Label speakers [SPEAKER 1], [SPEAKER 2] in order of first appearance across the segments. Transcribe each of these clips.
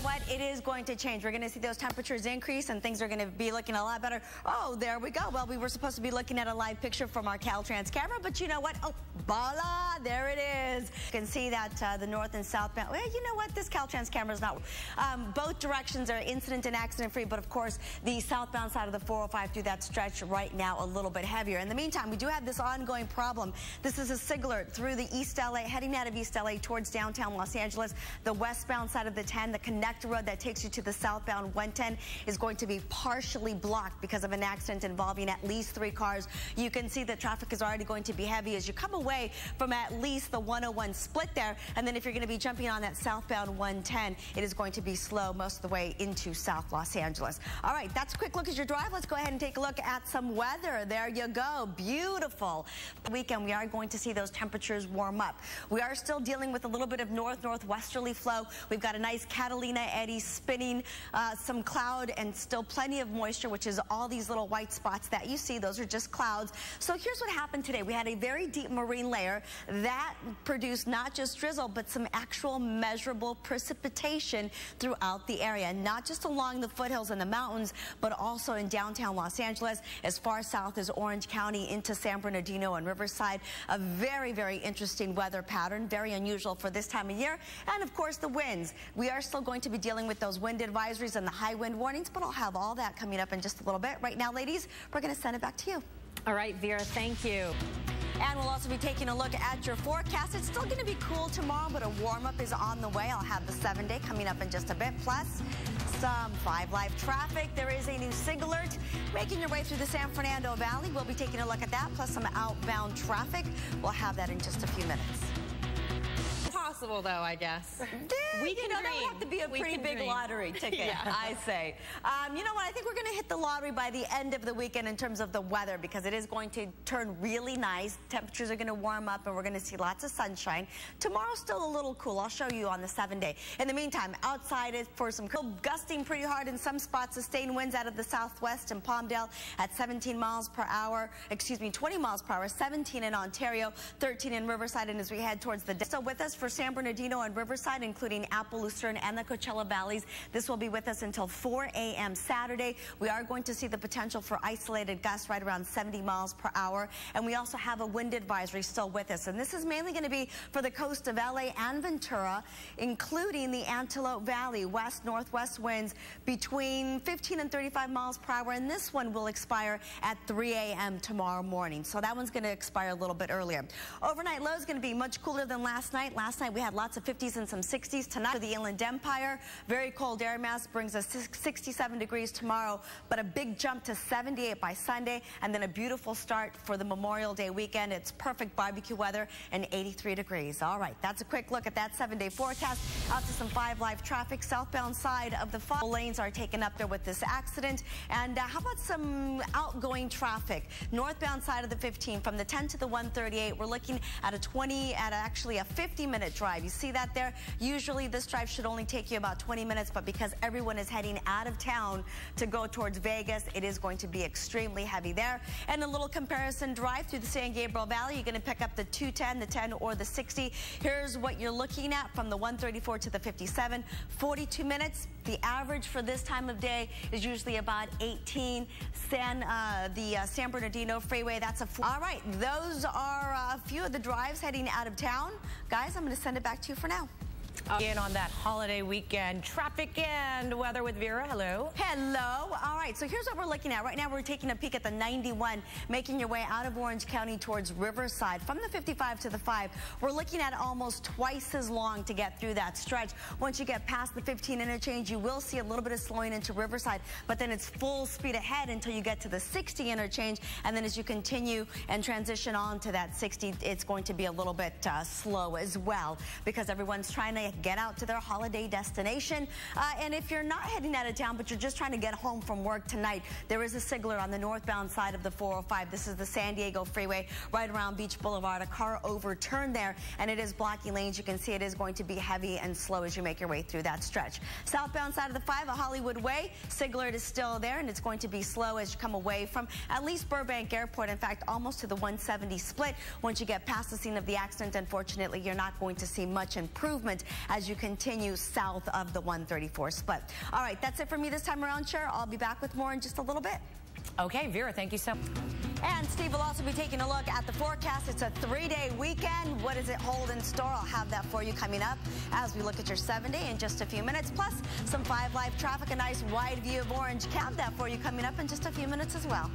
[SPEAKER 1] what? It is going to change. We're going to see those temperatures increase and things are going to be looking a lot better. Oh, there we go. Well, we were supposed to be looking at a live picture from our Caltrans camera, but you know what? Oh, voila, there it is. You can see that the north and southbound. Well, you know what? This Caltrans camera is not. Both directions are incident and accident free, but of course, the southbound side of the 405 through that stretch right now a little bit heavier. In the meantime, we do have this ongoing problem. This is a SIG alert through the East LA, heading out of East LA towards downtown Los Angeles. The westbound side of the 10, the connector road that takes you to the southbound 110 is going to be partially blocked because of an accident involving at least 3 cars. You can see the traffic is already going to be heavy as you come away from at least the 101 split there. And then if you're going to be jumping on that southbound 110, it is going to be slow most of the way into South Los Angeles. All right, that's a quick look at your drive. Let's go ahead and take a look at some weather. There you go. Beautiful. The weekend, we are going to see those temperatures warm up. We are still dealing with a little bit of northwesterly flow. We've got a nice Catalina eddy spinning, some cloud and still plenty of moisture, which is all these little white spots that you see. Those are just clouds. So here's what happened today. We had a very deep marine layer that produced not just drizzle, but some actual measurable precipitation throughout the area, not just along the foothills and the mountains, but also in downtown Los Angeles, as far south as Orange County into San Bernardino and Riverside. A very, very interesting weather pattern, very unusual for this time of year. And of course, the winds. We are still going to be dealing with those wind advisories and the high wind warnings, but I'll have all that coming up in just a little bit. Right now, ladies, we're going to send it back to you.
[SPEAKER 2] All right, Vera, thank you.
[SPEAKER 1] And we'll also be taking a look at your forecast. It's still going to be cool tomorrow, but a warm-up is on the way. I'll have the 7-day coming up in just a bit. Plus, some 5 Live traffic. There is a new SIG alert making your way through the San Fernando Valley. We'll be taking a look at that, plus some outbound traffic. We'll have that in just a few minutes.
[SPEAKER 2] Possible, though, I guess.
[SPEAKER 1] We can dream. That would have to be a pretty big lottery ticket, yeah. I say. You know what? I think we're going to hit the lottery by the end of the weekend in terms of the weather, because it is going to turn really nice. Temperatures are going to warm up, and we're going to see lots of sunshine. Tomorrow's still a little cool. I'll show you on the 7-day. In the meantime, outside is for some cool, gusting pretty hard in some spots. Sustained winds out of the southwest and Palmdale at 17 miles per hour. Excuse me, 20 miles per hour. 17 in Ontario, 13 in Riverside, and as we head towards the day. So with us for San Bernardino and Riverside, including Apple, Lucerne, and the Coachella Valleys. This will be with us until 4 a.m. Saturday. We are going to see the potential for isolated gusts right around 70 miles per hour. And we also have a wind advisory still with us. And this is mainly going to be for the coast of LA and Ventura, including the Antelope Valley. West-northwest winds between 15 and 35 miles per hour. And this one will expire at 3 a.m. tomorrow morning. So that one's going to expire a little bit earlier. Overnight low is going to be much cooler than last night. Last night we had lots of 50s and some 60s. Tonight for the Inland Empire, very cold air mass brings us 67 degrees tomorrow, but a big jump to 78 by Sunday, and then a beautiful start for the Memorial Day weekend. It's perfect barbecue weather and 83 degrees. All right, that's a quick look at that 7-day forecast. Out to some 5 Live traffic. Southbound side of the 5 lanes are taken up there with this accident. And how about some outgoing traffic? Northbound side of the 15 from the 10 to the 138, we're looking at actually a 50-minute drive. You see that there? Usually this drive should only take you about 20 minutes, but because everyone is heading out of town to go towards Vegas, it is going to be extremely heavy there. And a little comparison drive through the San Gabriel Valley. You're going to pick up the 210, the 10, or the 60. Here's what you're looking at from the 134 to the 57. 42 minutes. The average for this time of day is usually about 18. The San Bernardino freeway, that's a... All right, those are a few of the drives heading out of town. Guys, I'm going to send it back to you for now.
[SPEAKER 2] In on that holiday weekend traffic and weather with Vera. Hello.
[SPEAKER 1] Hello. All right, so here's what we're looking at. Right now we're taking a peek at the 91, making your way out of Orange County towards Riverside. From the 55 to the 5, we're looking at almost twice as long to get through that stretch. Once you get past the 15 interchange, you will see a little bit of slowing into Riverside, but then it's full speed ahead until you get to the 60 interchange. And then as you continue and transition on to that 60, it's going to be a little bit slow as well, because everyone's trying to get out to their holiday destination. And if you're not heading out of town, but you're just trying to get home from work tonight, there is a SIG alert on the northbound side of the 405. This is the San Diego freeway right around Beach Boulevard. A car overturned there, and it is blocking lanes. You can see it is going to be heavy and slow as you make your way through that stretch. Southbound side of the 5, a Hollywood Way. SIG alert is still there, and it's going to be slow as you come away from at least Burbank Airport. In fact, almost to the 170 split. Once you get past the scene of the accident, unfortunately, you're not going to see much improvement as you continue south of the 134 split. All right, that's it for me this time around, Cher. I'll be back with more in just a little bit.
[SPEAKER 2] Okay, Vera, thank you so much.
[SPEAKER 1] And Steve will also be taking a look at the forecast. It's a 3-day weekend. What does it hold in store? I'll have that for you coming up as we look at your 7-day in just a few minutes. Plus, some 5 Live traffic, a nice wide view of Orange. Count that for you coming up in just a few minutes as well.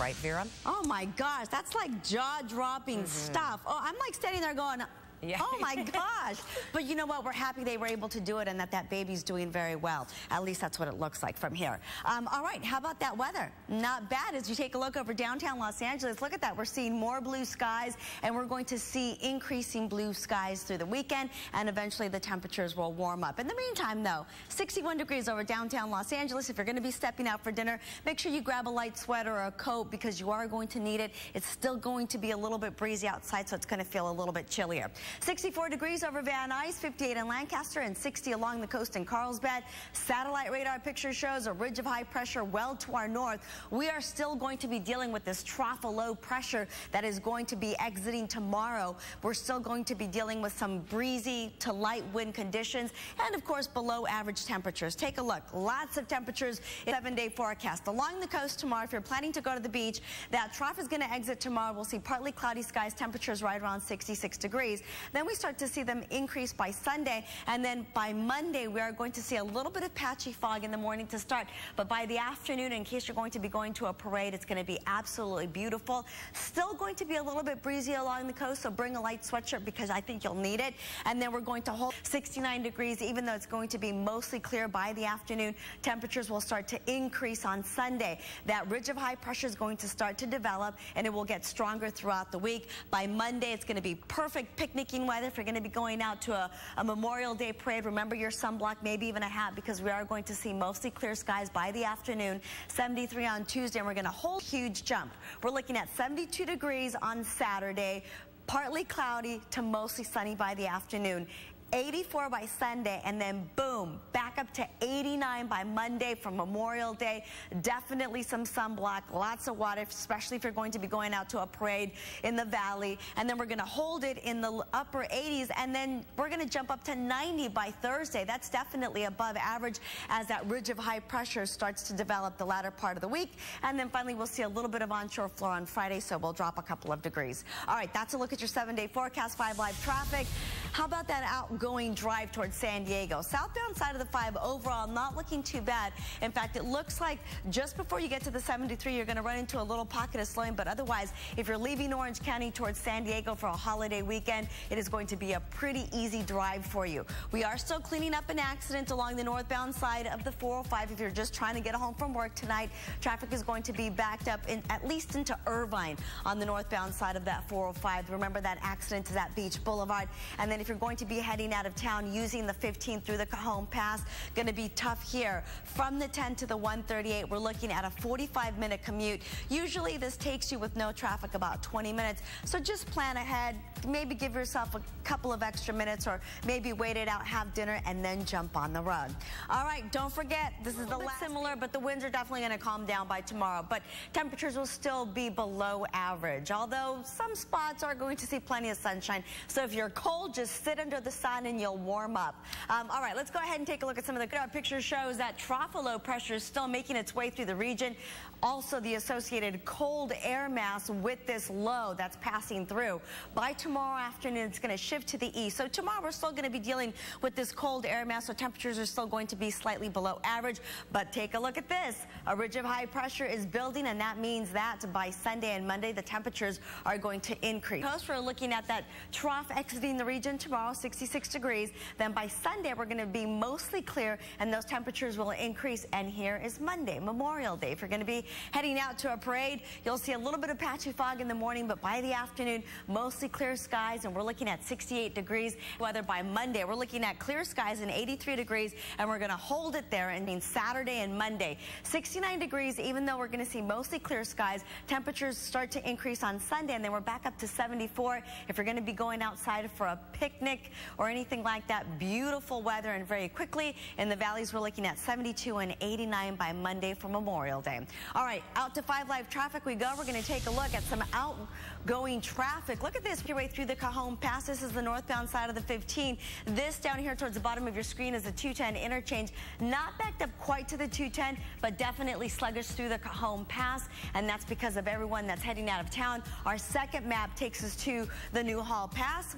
[SPEAKER 2] Right, Vera?
[SPEAKER 1] Oh, my gosh. That's like jaw-dropping stuff. Oh, I'm like standing there going... Yeah. Oh my gosh. But you know what? We're happy they were able to do it and that baby's doing very well. At least that's what it looks like from here. All right, how about that weather? Not bad as you take a look over downtown Los Angeles. Look at that. We're seeing more blue skies and we're going to see increasing blue skies through the weekend and eventually the temperatures will warm up. In the meantime, though, 61 degrees over downtown Los Angeles. If you're going to be stepping out for dinner, make sure you grab a light sweater or a coat because you are going to need it. It's still going to be a little bit breezy outside, so it's going to feel a little bit chillier. 64 degrees over Van Nuys, 58 in Lancaster, and 60 along the coast in Carlsbad. Satellite radar picture shows a ridge of high pressure well to our north. We are still going to be dealing with this trough of low pressure that is going to be exiting tomorrow. We're still going to be dealing with some breezy to light wind conditions and, of course, below average temperatures. Take a look. Lots of temperatures in 7-day forecast. Along the coast tomorrow, if you're planning to go to the beach, that trough is going to exit tomorrow. We'll see partly cloudy skies, temperatures right around 66 degrees. Then we start to see them increase by Sunday, and then by Monday we are going to see a little bit of patchy fog in the morning to start, but by the afternoon, in case you're going to be going to a parade, it's going to be absolutely beautiful. Still going to be a little bit breezy along the coast, so bring a light sweatshirt because I think you'll need it. And then we're going to hold 69 degrees, even though it's going to be mostly clear by the afternoon. Temperatures will start to increase on Sunday. That ridge of high pressure is going to start to develop, and it will get stronger throughout the week. By Monday, it's going to be perfect picnicking weather. If you're going to be going out to a Memorial Day parade, remember your sunblock, maybe even a hat, because we are going to see mostly clear skies by the afternoon. 73 on Tuesday, and we're going to hold a huge jump. We're looking at 72 degrees on Saturday, partly cloudy to mostly sunny by the afternoon. 84 by Sunday, and then boom, back up to 89 by Monday for Memorial Day. Definitely some sunblock, lots of water, especially if you're going to be going out to a parade in the valley. And then we're going to hold it in the upper 80s, and then we're going to jump up to 90 by Thursday. That's definitely above average as that ridge of high pressure starts to develop the latter part of the week. And then finally, we'll see a little bit of onshore flow on Friday, so we'll drop a couple of degrees. All right, that's a look at your 7-day forecast, 5 Live traffic. How about that outgoing drive towards San Diego? Southbound side of the 5 overall, not looking too bad. In fact, it looks like just before you get to the 73, you're going to run into a little pocket of slowing. But otherwise, if you're leaving Orange County towards San Diego for a holiday weekend, it is going to be a pretty easy drive for you. We are still cleaning up an accident along the northbound side of the 405. If you're just trying to get home from work tonight, traffic is going to be backed up at least into Irvine on the northbound side of that 405. Remember, that accident is at Beach Boulevard. And then if you're going to be heading out of town using the 15 through the Cajon Pass, going to be tough here. From the 10 to the 138, we're looking at a 45-minute commute. Usually this takes you with no traffic about 20 minutes. So just plan ahead. Maybe give yourself a couple of extra minutes, or maybe wait it out, have dinner, and then jump on the road. All right, don't forget, this is the last similar, but the winds are definitely going to calm down by tomorrow. But temperatures will still be below average, although some spots are going to see plenty of sunshine. So if you're cold, just sit under the sun and you'll warm up. All right, let's go ahead and take a look at some of the picture shows that trough of low pressure is still making its way through the region. Also, the associated cold air mass with this low that's passing through. By tomorrow afternoon, it's going to shift to the east. So tomorrow, we're still going to be dealing with this cold air mass, so temperatures are still going to be slightly below average. But take a look at this. A ridge of high pressure is building, and that means that by Sunday and Monday, the temperatures are going to increase. We're looking at that trough exiting the region tomorrow, 66 degrees. Then by Sunday, we're going to be mostly clear, and those temperatures will increase. And here is Monday, Memorial Day. If you're going to be heading out to a parade, you'll see a little bit of patchy fog in the morning, but by the afternoon, mostly clear skies, and we're looking at 68 degrees. Weather by Monday, we're looking at clear skies and 83 degrees, and we're going to hold it there. And means Saturday and Monday, 69 degrees, even though we're going to see mostly clear skies. Temperatures start to increase on Sunday, and then we're back up to 74. If you're going to be going outside for a picnic or anything like that, beautiful weather. And very quickly in the valleys, we're looking at 72 and 89 by Monday for Memorial Day. All right, out to 5 Live traffic we go. We're going to take a look at some outgoing traffic. Look at this. Your way through the Cajon Pass. This is the northbound side of the 15. This down here towards the bottom of your screen is the 210 interchange. Not backed up quite to the 210, but definitely sluggish through the Cajon Pass, and that's because of everyone that's heading out of town. Our second map takes us to the Newhall Pass.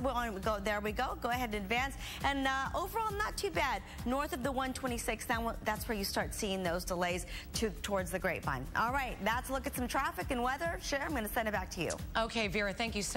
[SPEAKER 1] There we go. Go ahead and advance. And overall, not too bad. North of the 126, that's where you start seeing those delays towards the Grapevine. All right, that's a look at some traffic and weather. Cher, I'm going to send it back to you.
[SPEAKER 2] Okay, Vera, thank you so much.